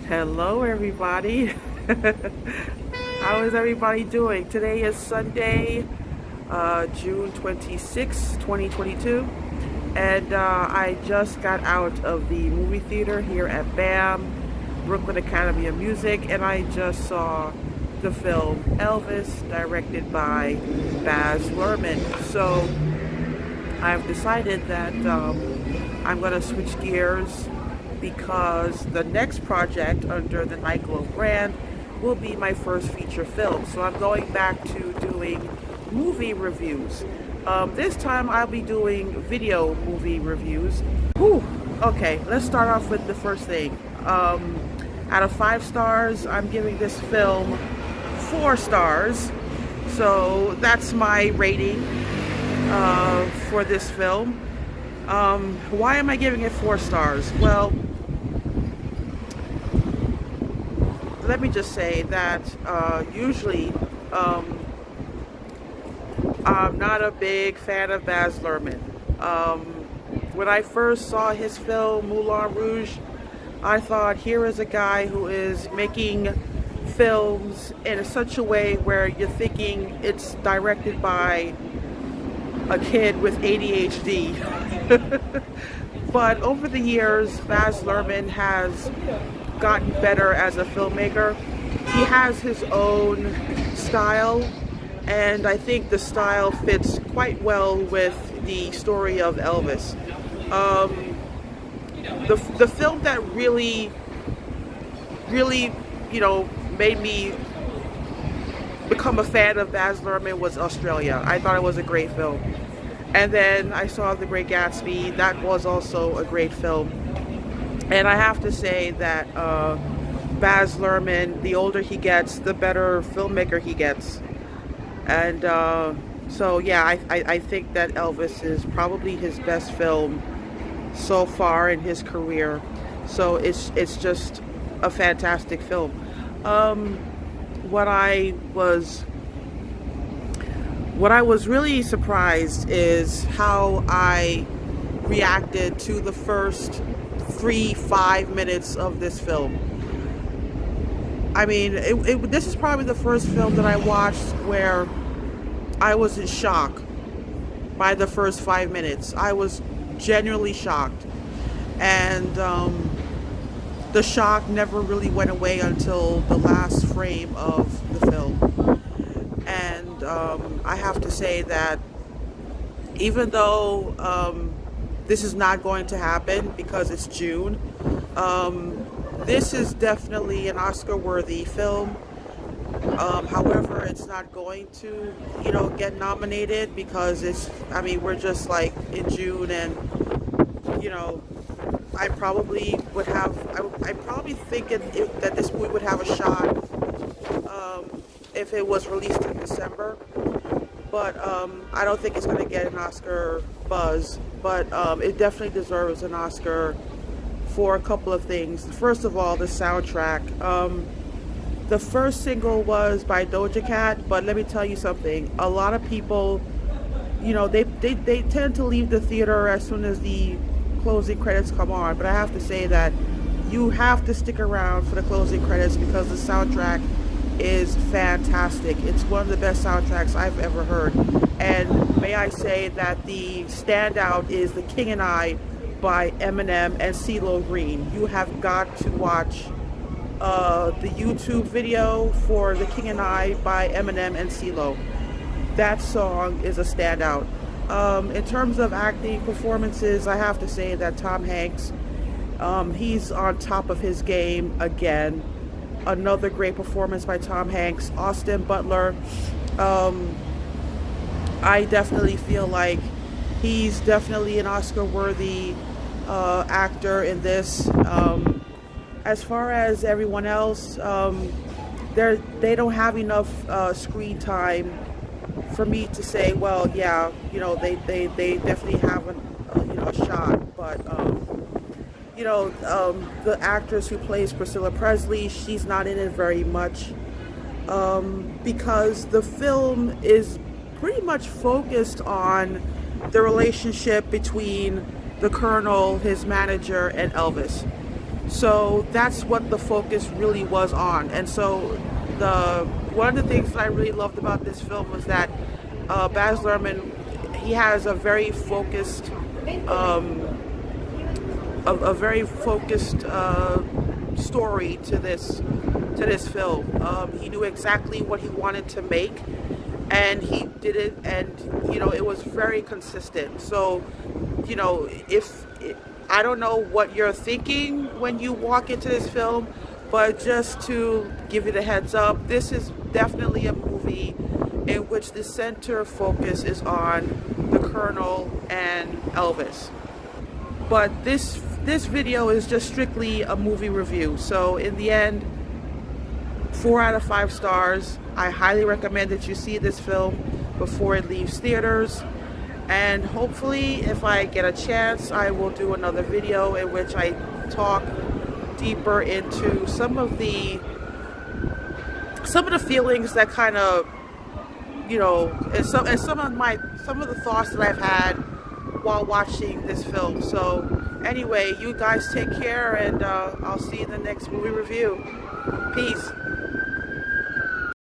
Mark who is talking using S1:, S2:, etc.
S1: Hello, everybody. How is everybody doing? Today is Sunday, June 26, 2022, and I just got out of the movie theater here at BAM, Brooklyn Academy of Music, and I just saw the film Elvis, directed by Baz Luhrmann. So I've decided that I'm going to switch gears because the next project under the Nightglow brand will be my first feature film. So I'm going back to doing movie reviews. This time I'll be doing video movie reviews. Whew. Okay, let's start off with the first thing. Out of 5 stars, I'm giving this film 4 stars. So that's my rating for this film. Why am I giving it 4 stars? Well, let me just say that usually I'm not a big fan of Baz Luhrmann. When I first saw his film Moulin Rouge, I thought, here is a guy who is making films in such a way where you're thinking it's directed by a kid with ADHD. But over the years, Baz Luhrmann has gotten better as a filmmaker. He has his own style, and I think the style fits quite well with the story of Elvis. The film that really, made me become a fan of Baz Luhrmann was Australia. I thought it was a great film. And then I saw The Great Gatsby. That was also a great film. And I have to say that Baz Luhrmann, the older he gets, the better filmmaker he gets. And so yeah, I think that Elvis is probably his best film so far in his career. So it's just a fantastic film. What I was really surprised is how I reacted to the first 3-5 minutes of this film. I mean, this is probably the first film that I watched where I was in shock by the first 5 minutes. I was genuinely shocked. And the shock never really went away until the last frame of the film. And I have to say that even though this is not going to happen because it's June, this is definitely an Oscar-worthy film. However, it's not going to, get nominated because we're just like in June, and, I probably would have, I probably think that this movie would have a shot if it was released in December. But I don't think it's going to get an Oscar buzz, but it definitely deserves an Oscar for a couple of things. First of all, the soundtrack. The first single was by Doja Cat, but let me tell you something. A lot of people, they tend to leave the theater as soon as the closing credits come on, but I have to say that you have to stick around for the closing credits because the soundtrack is fantastic. It's one of the best soundtracks I've ever heard. And may I say that the standout is The King and I by Eminem and CeeLo Green. You have got to watch the YouTube video for The King and I by Eminem and CeeLo. That song is a standout. In terms of acting performances, I have to say that Tom Hanks, he's on top of his game again. Another great performance by Tom Hanks. Austin Butler, I definitely feel like he's definitely an Oscar-worthy actor in this. As far as everyone else, they don't have enough screen time for me to say, well, yeah, they definitely have a shot. But the actress who plays Priscilla Presley, she's not in it very much because the film is pretty much focused on the relationship between the Colonel, his manager, and Elvis. So that's what the focus really was on. And so the one of the things that I really loved about this film was that Baz Luhrmann, he has a very focused, a very focused story to this film. He knew exactly what he wanted to make, and he did it, and it was very consistent. So, if I don't know what you're thinking when you walk into this film, but just to give you the heads up, this is definitely a movie in which the center focus is on the Colonel and Elvis. But this video is just strictly a movie review. So in the end, 4 out of 5 stars. I highly recommend that you see this film before it leaves theaters. And hopefully, if I get a chance, I will do another video in which I talk deeper into some of the feelings that kind of, and some of the thoughts that I've had while watching this film. So anyway, you guys take care, and I'll see you in the next movie review. Peace.